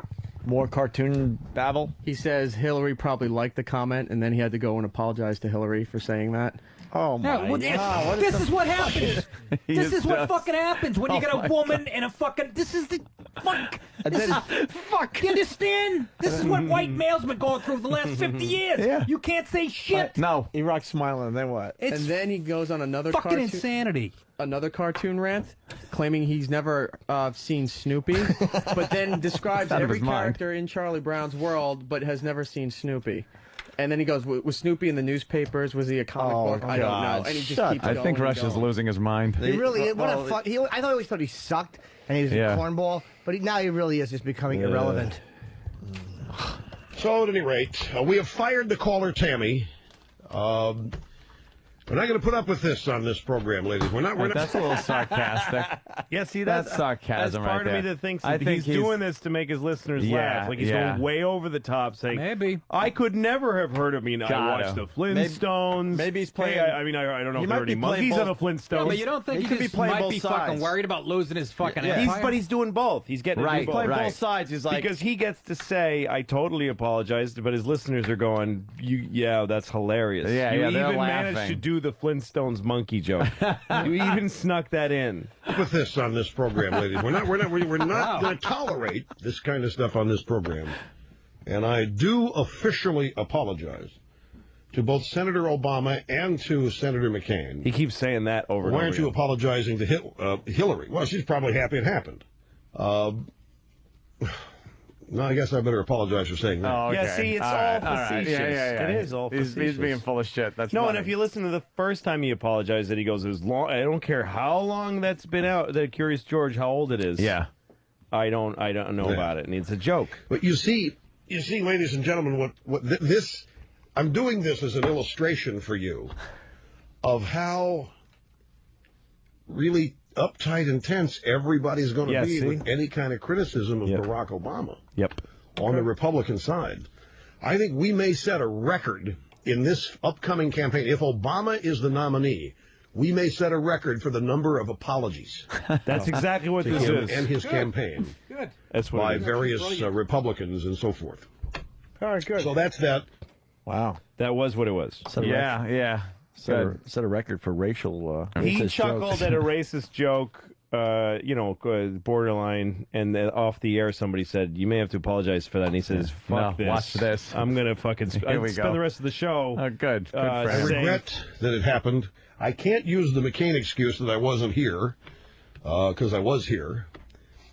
More cartoon babble?
He says Hillary probably liked the comment, and then he had to go and apologize to Hillary for saying that.
Oh, my God.
This is what happens. This is what fucking happens when you get a woman and a fucking... This is the... Fuck. Fuck. You understand? This is what white males been going through the last 50 years.
Yeah.
You can't say shit.
No. Erock's smiling, and then what?
And then he goes on another
fucking
cartoon,
insanity.
Another cartoon rant, claiming he's never seen Snoopy, but then describes every character in Charlie Brown's world, but has never seen Snoopy. And then he goes, was Snoopy in the newspapers? Was he a comic book? I don't know. And he just keeps going.
I think Rush is losing his mind.
He really, what a fuck. I always thought he sucked, and he was a cornball, but now he really is just becoming irrelevant.
So, at any rate, we have fired the caller, Tammy. We're not going to put up with this on this program, ladies. We're not.
That's a little sarcastic.
Yeah, see,
that's sarcasm
That's part
right
of me
there.
that thinks
I
that
think
he's doing this to make his listeners laugh. Like he's going way over the top, saying,
maybe
I could never have heard of me. I watched the Flintstones.
Maybe he's playing.
Hey, I mean, I don't know if there are any monkeys on the Flintstones.
Yeah, but you don't think he
could be
just
playing
might
both
be
sides.
fucking worried about losing his fucking empire?
But he's doing both. He's getting
He's playing both sides. He's like,
because he gets to say, "I totally apologized," but his listeners are going, "Yeah, that's hilarious."
Yeah,
you
yeah,
even
they're
managed
laughing.
to do the Flintstones monkey joke. You even snuck that in.
With this on this program, ladies. We're not going to tolerate this kind of stuff on this program. And I do officially apologize to both Senator Obama and to Senator McCain.
He keeps saying that over and
Why
over
aren't you
again.
apologizing to Hillary? Well, she's probably happy it happened. No, I guess I better apologize for saying that.
Oh, okay.
Yeah, see, it's all
right.
facetious.
Yeah.
It is all
He's
facetious.
being full of shit. That's
No,
funny.
and if you listen to the first time he apologized, that he goes, "It was long. I don't care how long that's been out. The Curious George, how old it is.
Yeah,
I don't know about it, and it's a joke."
But you see, ladies and gentlemen, this. I'm doing this as an illustration for you of how really uptight and tense everybody's going to be with any kind of criticism of Barack Obama.
Yep.
On the Republican side. I think we may set a record in this upcoming campaign. If Obama is the nominee, we may set a record for the number of apologies.
That's exactly what
to
this
him
is.
And his campaign.
Good.
That's what
by
it is.
various Republicans and so forth.
All right, good.
So that's that.
Wow.
That was what it was.
Yeah.
Set a record for racial.
He
racist
chuckled
jokes.
at a racist joke, borderline, and then off the air somebody said, "You may have to apologize for that." And he says, "Fuck this.
Watch this.
I'm gonna fucking
Here we
spend
go.
the rest of the show."
Oh, good.
I regret that it happened. I can't use the McCain excuse that I wasn't here, because I was here.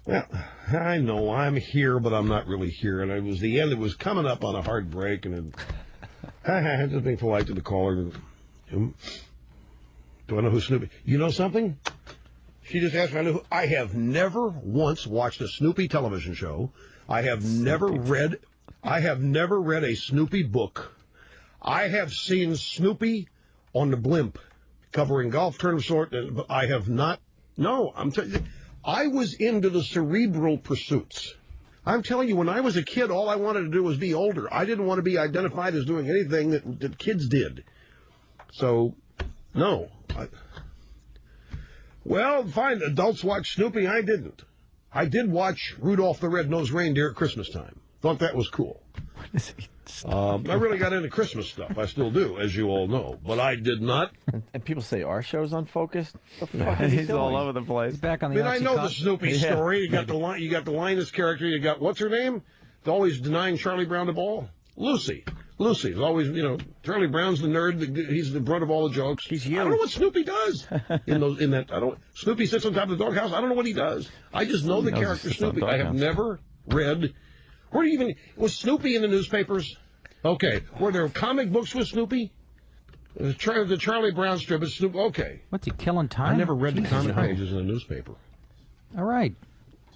Well, I know I'm here, but I'm not really here. And it was the end. It was coming up on a hard break, and just being polite to the caller. Do I know who Snoopy? You know something? She just asked me. I have never once watched a Snoopy television show. I have never read a Snoopy book. I have seen Snoopy on the blimp covering golf tournaments. But I have not. No, I'm telling you. I was into the cerebral pursuits. I'm telling you, when I was a kid, all I wanted to do was be older. I didn't want to be identified as doing anything that kids did. So, no. Well, fine. Adults watch Snoopy. I didn't. I did watch Rudolph the Red-Nosed Reindeer at Christmas time. Thought that was cool. I really got into Christmas stuff. I still do, as you all know. But I did not.
And people say our show's unfocused. The
Yeah,
fuck is he
he's
doing?
all over the place.
He's back on
I
the
mean, I know the Snoopy
Yeah.
story. You got the Linus character. You got, what's her name? Always denying Charlie Brown the ball. Lucy. Lucy's always, Charlie Brown's the nerd. He's the brunt of all the jokes. I don't know what Snoopy does Snoopy sits on top of the doghouse. I don't know what he does. I just know the character Snoopy. I have never read. Was Snoopy in the newspapers? Okay. Were there comic books with Snoopy? The Charlie Brown strip is Snoopy. Okay.
What's he killing time?
I never read the comic
Christ.
pages in the newspaper.
All right.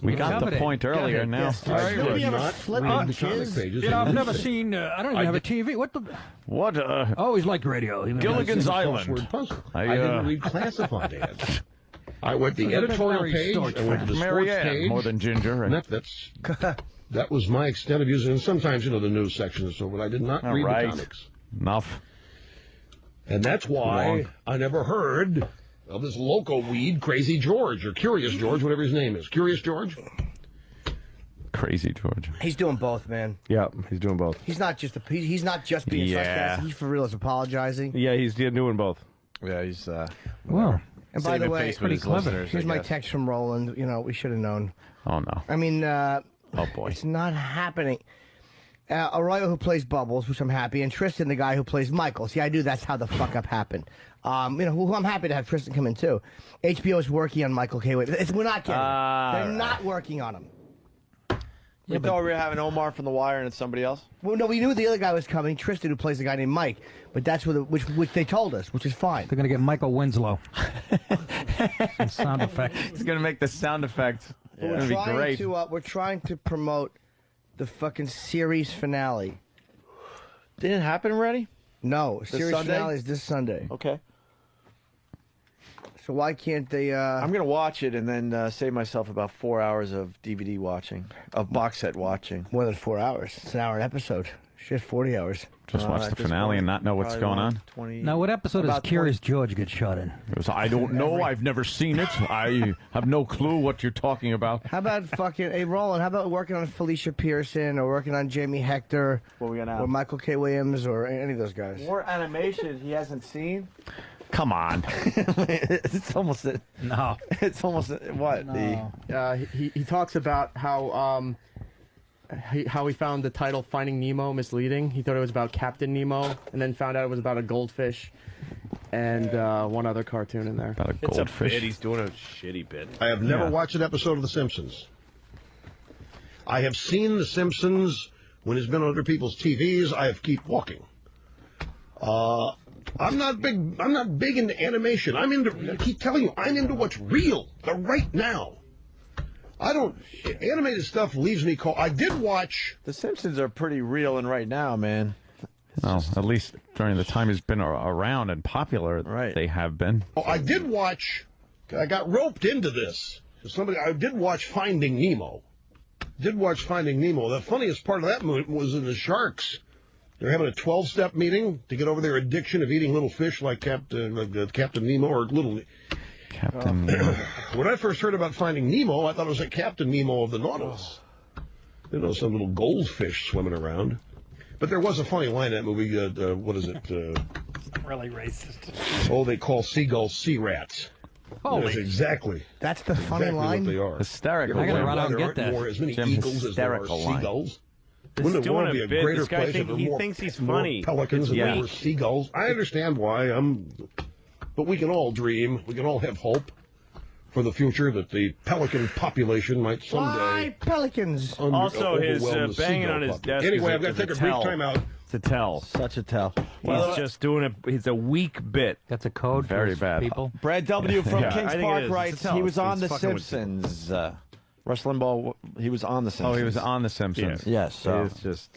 We got the point earlier now.
Yes, I did not read the comic pages.
I've never seen. I don't even have a TV. What the?
What?
I always liked radio.
Gilligan's
Crossword
Island.
puzzle.
I
I didn't read classified ads. I went to the editorial page. I went to the sports
Marianne,
page.
more than Ginger.
And that was my extent of using. And sometimes, the news section and so, but I did not read the comics.
Enough.
And that's why I never heard of this loco weed, Crazy George, or Curious George, whatever his name is. Curious George?
Crazy George.
He's doing both, man.
Yeah, he's doing both.
He's not just being sarcastic. He's for real. He's apologizing.
Yeah, he's doing both.
Yeah, he's.
Well,
and by the way,
pretty clever.
Here's my text from Roland. We should have known.
Oh no.
I mean,
oh boy,
it's not happening. Arroyo, who plays Bubbles, which I'm happy, and Tristan, the guy who plays Michael. See, I do. That's how the fuck up happened. Who I'm happy to have Tristan come in too. HBO is working on Michael K. We're not kidding. They're not working on him.
We thought we were having Omar from The Wire and it's somebody else.
Well, no, we knew the other guy was coming, Tristan, who plays a guy named Mike. But that's which they told us, which is fine.
they're gonna get Michael Winslow. Some sound effects.
He's gonna make the sound effects.
But
It's gonna be great.
we're trying to promote the fucking series finale.
Didn't it happen already?
No, series
Sunday?
finale is this Sunday.
Okay.
So why can't they?
I'm gonna watch it and then save myself about 4 hours of DVD watching, of box set watching.
More than 4 hours. It's an hour an episode. Shit, 40 hours.
Just watch the finale and not know what's going on.
Now, what episode does Curious George get shot in?
I don't know. I've never seen it. I have no clue what you're talking about.
How about fucking, hey, Roland, how about working on Felicia Pearson or working on Jamie Hector or Michael K. Williams or any of those guys?
More animation he hasn't seen.
Come on.
It's almost
no.
It's almost what
No. He talks about how he found the title Finding Nemo misleading. He thought it was about Captain Nemo, and then found out it was about a goldfish and one other cartoon in there.
About a
It's a bit. He's doing a shitty bit.
I have never watched an episode of The Simpsons. I have seen The Simpsons when it's been on other people's TVs. I have keep walking. I'm not big into animation. I keep telling you, I'm into what's real, the right now. I don't. Animated stuff leaves me cold. I did watch.
The Simpsons are pretty real and right now, man.
Well, at least during the time he's been around and popular, they have been.
Oh, I did watch. I got roped into this. I did watch Finding Nemo. The funniest part of that movie was in the sharks. They're having a 12-step meeting to get over their addiction of eating little fish like Captain Nemo or little.
Captain.
When I first heard about Finding Nemo, I thought it was like Captain Nemo of the Nautilus. You know, some little goldfish swimming around. But there was a funny line in that movie. What is it?
Really racist.
Oh, they call seagulls sea rats. That's exactly.
That's the funny line.
What they are.
Hysterical.
I gotta run out and get that.
More as many
Jim,
eagles as there are
hysterical line.
seagulls.
This
Wouldn't
is
the world
doing
be
a
a
bit.
greater
This guy
place if there
he
were
thinks he's
more
funny.
pelicans than there were seagulls? I understand why. But we can all dream. We can all have hope for the future that the pelican population might someday.
Why pelicans?
Also, his
overwhelm the
banging
seagull
on his
population.
desk.
Anyway,
is
I've got to take a brief time out.
To tell.
Such a tell.
He's just doing It's a weak bit.
That's a code
Very
for
bad.
people.
Brad W. from
Yeah,
Kings
I think it
Park
is.
writes
It's a tell.
he was on
He's
The
fucking with-
Simpsons. Rush Limbaugh, he was on The Simpsons.
Oh, he was on The Simpsons.
Yes. So.
It's just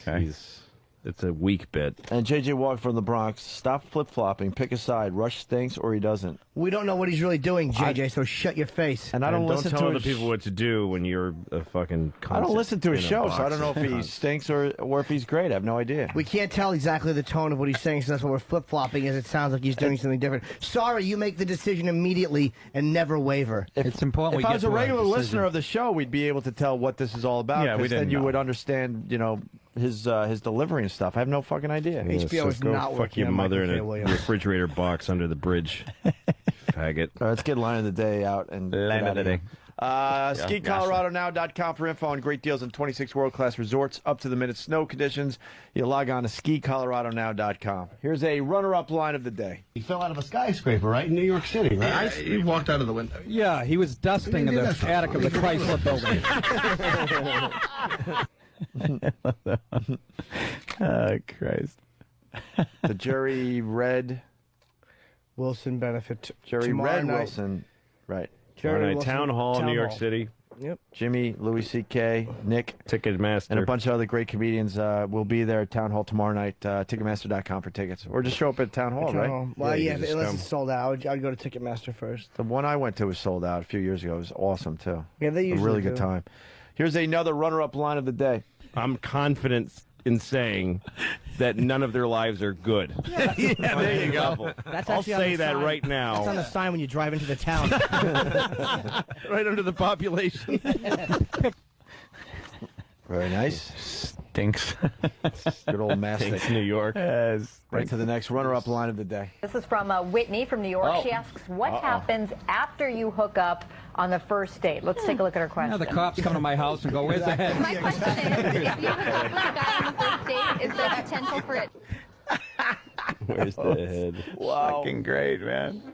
it's a weak bit.
And JJ Walk from the Bronx, stop flip-flopping, pick a side. Rush stinks or he doesn't.
We don't know what he's really doing, JJ, so shut your face.
And I don't listen
tell
to
other
his
people what to do when you're a fucking
I don't listen to his
in a
show, so I
box.
don't know if he stinks or if he's great. I have no idea.
We can't tell exactly the tone of what he's saying, so that's why we're flip-flopping, as it sounds like he's doing something different. Sorry, you make the decision immediately and never waver.
It's important.
If I was a regular listener of the show, we'd be able to tell what this is all about.
Yeah, we
'cause then
didn't
you
know.
would understand, his delivery and stuff. I have no fucking idea.
HBO is not
fuck
working
your
on
mother
Michael K.
in a
Williams.
refrigerator box under the bridge. Faggot.
All right, let's get line of the day out and
Line
get
of the
out here.
day.
SkiColoradoNow.com for info on great deals on 26 world-class resorts, up-to-the-minute snow conditions. You log on to SkiColoradoNow.com. Here's a runner-up line of the day.
He fell out of a skyscraper, right, in New York City, right?
He walked out of the window.
Yeah, he was dusting in the attic of the Chrysler building.
Oh, Christ.
The Jerry Red
Wilson benefit.
Jerry
tomorrow
Red
night.
Wilson. Right.
Tomorrow night,
Wilson,
Town Hall,
Town
New York
Hall.
City.
Yep.
Jimmy, Louis C.K., Nick,
Ticketmaster.
and a bunch of other great comedians will be there at Town Hall tomorrow night. Ticketmaster.com for tickets. Or just show up at Town Hall,
Town
right?
Hall. Well, yeah,
just
unless
come.
it's sold out, I'd go to Ticketmaster first.
The one I went to was sold out a few years ago. It was awesome, too.
Yeah, they
A
usually
really good
do.
time. Here's another runner-up line of the day.
I'm confident in saying that none of their lives are good.
Yeah,
there you go.
That's
I'll
actually on
say
the
that
sign.
right now.
That's on the sign when you drive into the town.
Right under the population.
Very nice.
Stinks.
Good old mastic.
Thanks, New York.
Right to the next runner-up line of the day.
This is from Whitney from New York. She asks, what happens after you hook up on the first date? Let's take a look at her question.
Now the cops come to my house and go, where's the head?
My question is, if you hook up with a guy on the first date, is there potential for it?
Where's the head?
Wow.
Fucking great, man.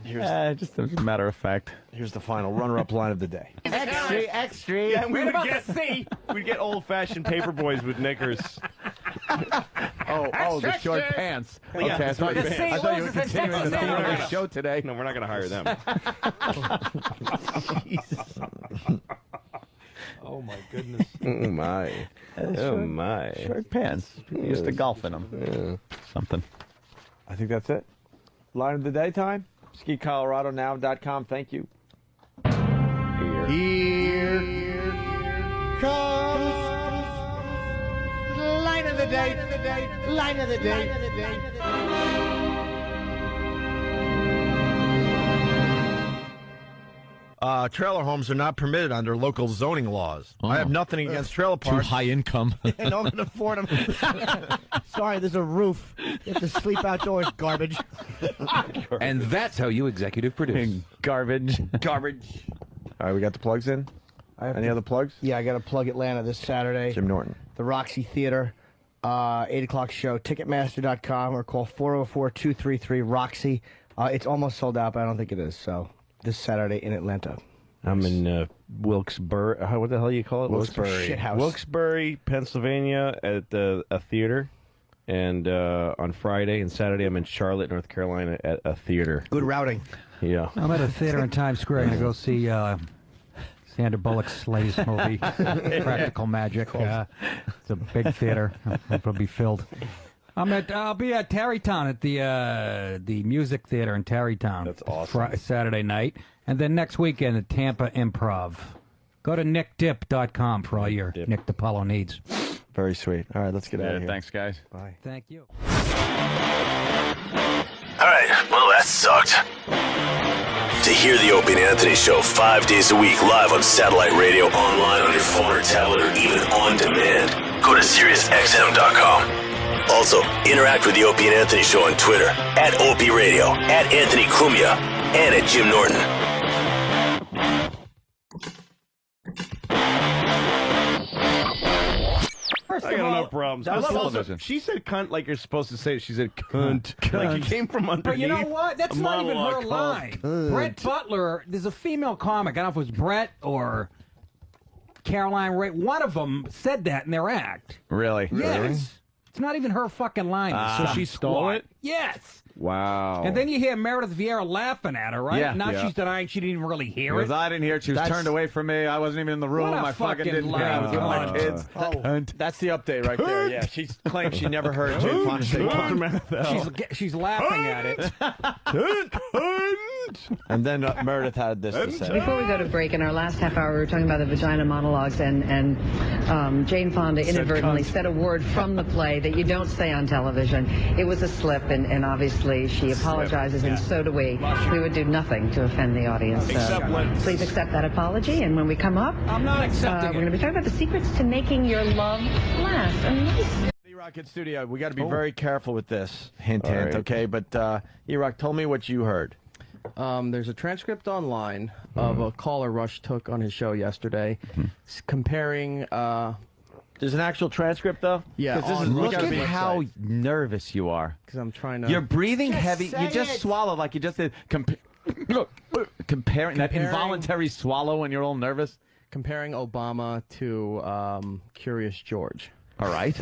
Just
a matter of fact.
Here's the final runner-up line of the day.
Extra. Yeah, we would get we'd get old-fashioned paper boys with knickers.
The short pants.
Yeah,
Okay, I thought you were continuing the theme of the show today.
No, we're not going to hire them.
Oh, my goodness.
Oh, my. Oh, my.
Short pants. People used to golf in them. Something.
I think that's it. Line of the day time? SkiColoradoNow.com. Thank you.
Here comes line of the day. Line of the day.
Trailer homes are not permitted under local zoning laws. I have nothing against trailer parks.
Too high income.
And no one can afford them. Sorry, there's a roof. You have to sleep outdoors, garbage.
And that's how you executive produce.
Garbage. All right, we got the plugs in. Any other plugs?
Yeah, I got to plug Atlanta this Saturday.
Jim Norton.
The Roxy Theater, 8 o'clock show. Ticketmaster.com or call 404-233-ROXY. It's almost sold out, but I don't think it is. So this Saturday in Atlanta.
I'm in Wilkes-Barre. What the hell you call it?
Wilkes-Barre. Shithouse.
Wilkes-Barre, Pennsylvania, at a theater. And on Friday and Saturday, I'm in Charlotte, North Carolina, at a theater.
Good routing.
Yeah.
I'm at a theater in Times Square. I'm going to go see Sandra Bullock's Slays movie, Practical Magic. It's a big theater. It'll be filled. I'll be at Tarrytown at the Music Theater in Tarrytown.
That's awesome.
Saturday night, and then next weekend at Tampa Improv. Go to nickdip.com for all your Nick DiPaolo needs.
Very sweet. All right, let's get out of here.
Thanks, guys.
Bye.
Thank you.
All right, well, that sucked. To hear the Opie and Anthony Show 5 days a week live on satellite radio, online on your phone or tablet, or even on demand, go to SiriusXM.com. Also, interact with the Opie and Anthony Show on Twitter, at Opie Radio, at Anthony Cumia, and at Jim Norton.
I got enough problems. She said cunt like you're supposed to say it. She said cunt. Like you came from underneath.
But you know what? That's not even her line. Brett Butler, there's a female comic. I don't know if it was Brett or Caroline Ray. One of them said that in their act.
Really?
Yes. It's not even her fucking line.
So she stole it?
Yes.
Wow.
And then you hear Meredith Vieira laughing at her, right?
Yeah.
Now
Yeah.
she's denying she didn't even really hear
Because
it.
I didn't hear it. She was turned away from me. I wasn't even in the room.
What a
I fucking didn't hear it. I was with my kids.
That's the update right there. Yeah, she claims she never heard Jim Fonda say cunt.
She's laughing at it.
And then Meredith had this to say.
Before we go to break, in our last half hour, we were talking about the vagina monologues, and Jane Fonda inadvertently said a word from the play that you don't say on television. It was a slip, and obviously she apologizes, and so do we. We would do nothing to offend the audience. Please accept that apology, and when we come up,
I'm not accepting
we're going to be talking about the secrets to making your love last.
Erock Studio, we got to be very careful with this. Hint,
All
hint,
right.
okay? But Erock, tell me what you heard.
There's a transcript online of a caller Rush took on his show yesterday, comparing.
There's an actual transcript, though?
Yeah.
Look at how nervous you are.
Because I'm trying to.
You're breathing
Just
heavy.
say
You just
it.
swallowed like you just did. Comparing that involuntary swallow when you're all nervous.
Comparing Obama to Curious George.
All right.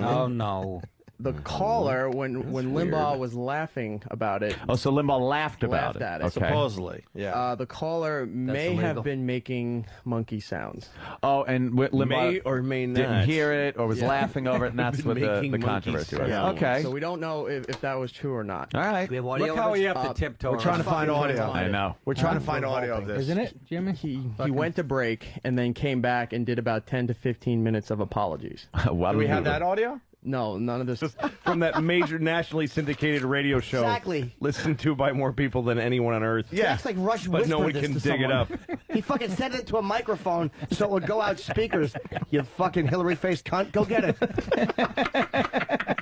Oh, no.
The caller, when Limbaugh was laughing about it.
Oh, so Limbaugh laughed about it.
At it.
Okay.
Supposedly, yeah.
The caller may
illegal.
have been making monkey sounds.
Oh, and Limbaugh
May or may not.
didn't hear it or was
Yeah.
laughing over it, and that's what the controversy was.
Yeah.
Okay.
So we don't know if that was true or not.
All right.
Look how we have to tiptoe.
We're trying to find audio.
I know.
We're trying to find audio of this.
Isn't it, Jimmy? He went to break and then came back and did about 10 to 15 minutes of apologies.
Do we have that audio?
No, none of this.
From that major nationally syndicated radio show.
Exactly.
Listened to by more people than anyone on earth.
Yeah. It's like Rush
But no one
whispered
can
this to
dig it
someone.
up.
He fucking sent it to a microphone so it would go out speakers. You fucking Hillary-faced cunt. Go get it.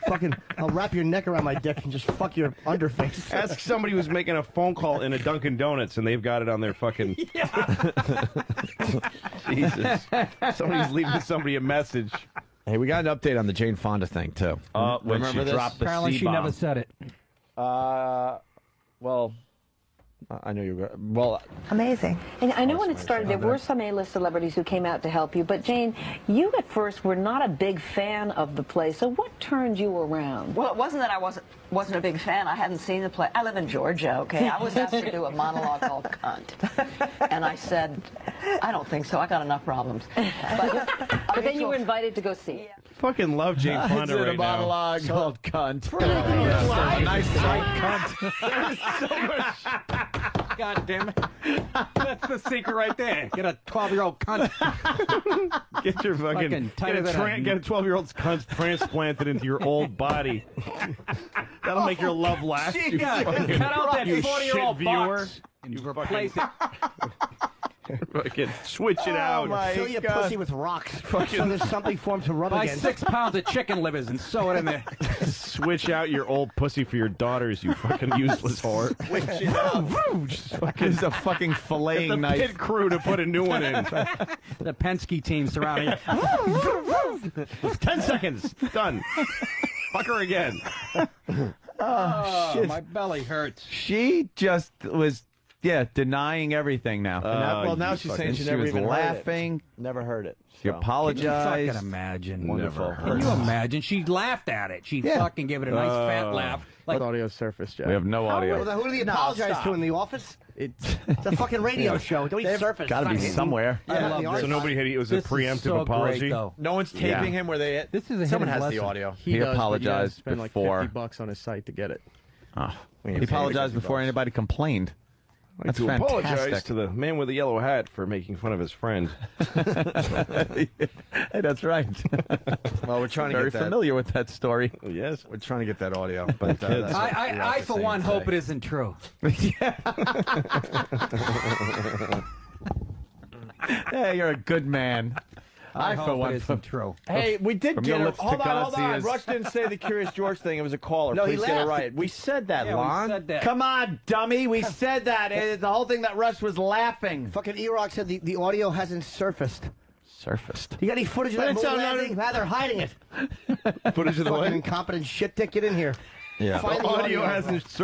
Fucking, I'll wrap your neck around my dick and just fuck your underface.
Ask somebody who's making a phone call in a Dunkin' Donuts and they've got it on their fucking... Jesus. Somebody's leaving somebody a message.
Hey, we got an update on the Jane Fonda thing, too.
When
Remember
she
this?
dropped the
Apparently she
C-bomb.
never said it.
Well, I know you were... Well...
Amazing. And I know when it started, there were some A-list celebrities who came out to help you, but Jane, you at first were not a big fan of the play, so what turned you around?
Well, it wasn't that I wasn't a big fan. I hadn't seen the play. I live in Georgia, okay? I was asked to do a monologue called Cunt. And I said, I don't think so. I got enough problems.
But then you were invited to go see it.
Fucking love Jane Fonda
did
right
a monologue
now.
called Cunt.
Nice
cunt.
There's so much
God damn it. That's the secret right there. Get a 12-year-old cunt.
Get your fucking get a 12-year-old's cunt transplanted into your old body. That'll make your love last. You fucking,
cut out that 40-year-old
viewer.
box and replace it.
Fucking switch it out.
Fill your pussy with rocks. So there's something for him to rub
Buy
against.
6 pounds of chicken livers and sew it in there.
Switch out your old pussy for your daughters, you fucking useless whore.
Switch it out.
It's a fucking filleting
Get the
knife.
pit crew to put a new one in.
The Penske team surrounding you.
10 seconds. Done. Fuck her again.
Oh,
shit.
my belly hurts.
She just was, denying everything now.
Well, now she's saying she never
was
even
laughing.
heard it. Never heard it.
She
So.
apologized.
Fucking imagine.
Wonderful.
Can you imagine? She laughed at it. She fucking gave it a nice fat laugh.
Like audio surface, Jack.
We have no audio.
Well, who do they apologize to in the office?
It's
a fucking radio show. Don't even surface.
Got to be somewhere.
So nobody had it was a preemptive
so
apology.
great,
No one's taping him where they.
This is a
someone
hidden
has the
lesson.
audio.
He
does,
apologized
but you gotta spend
before.
like $50 on his site to get it.
He apologized before anybody complained.
I'd like
That's
to apologize
fantastic.
to the man with the yellow hat for making fun of his friend.
Hey, that's right.
Well, we're trying to
Very
get that.
familiar with that story.
Yes.
We're trying to get that audio, but that's what
I
Erock is
for
saying
one,
today.
hope it isn't true.
Hey, you're a good man.
I
for
hope
one,
it isn't true.
Hey, we did
From
get
your
it.
lips to
Hold on.
God's ears.
Rush didn't say the Curious George thing. It was a caller.
No, he
Please get it
laughed.
right. We said that,
Yeah, we
Lon.
said that.
Come on, dummy. We said that. It's the whole thing that Rush was laughing.
Fucking Erock said the audio hasn't surfaced.
Surfaced.
You got any footage of that
But it's
moon
on
landing? They're hiding it.
Footage of the
Fucking
what?
incompetent shit dick. Get in here.
Yeah.
Find the
Audio hasn't surfaced.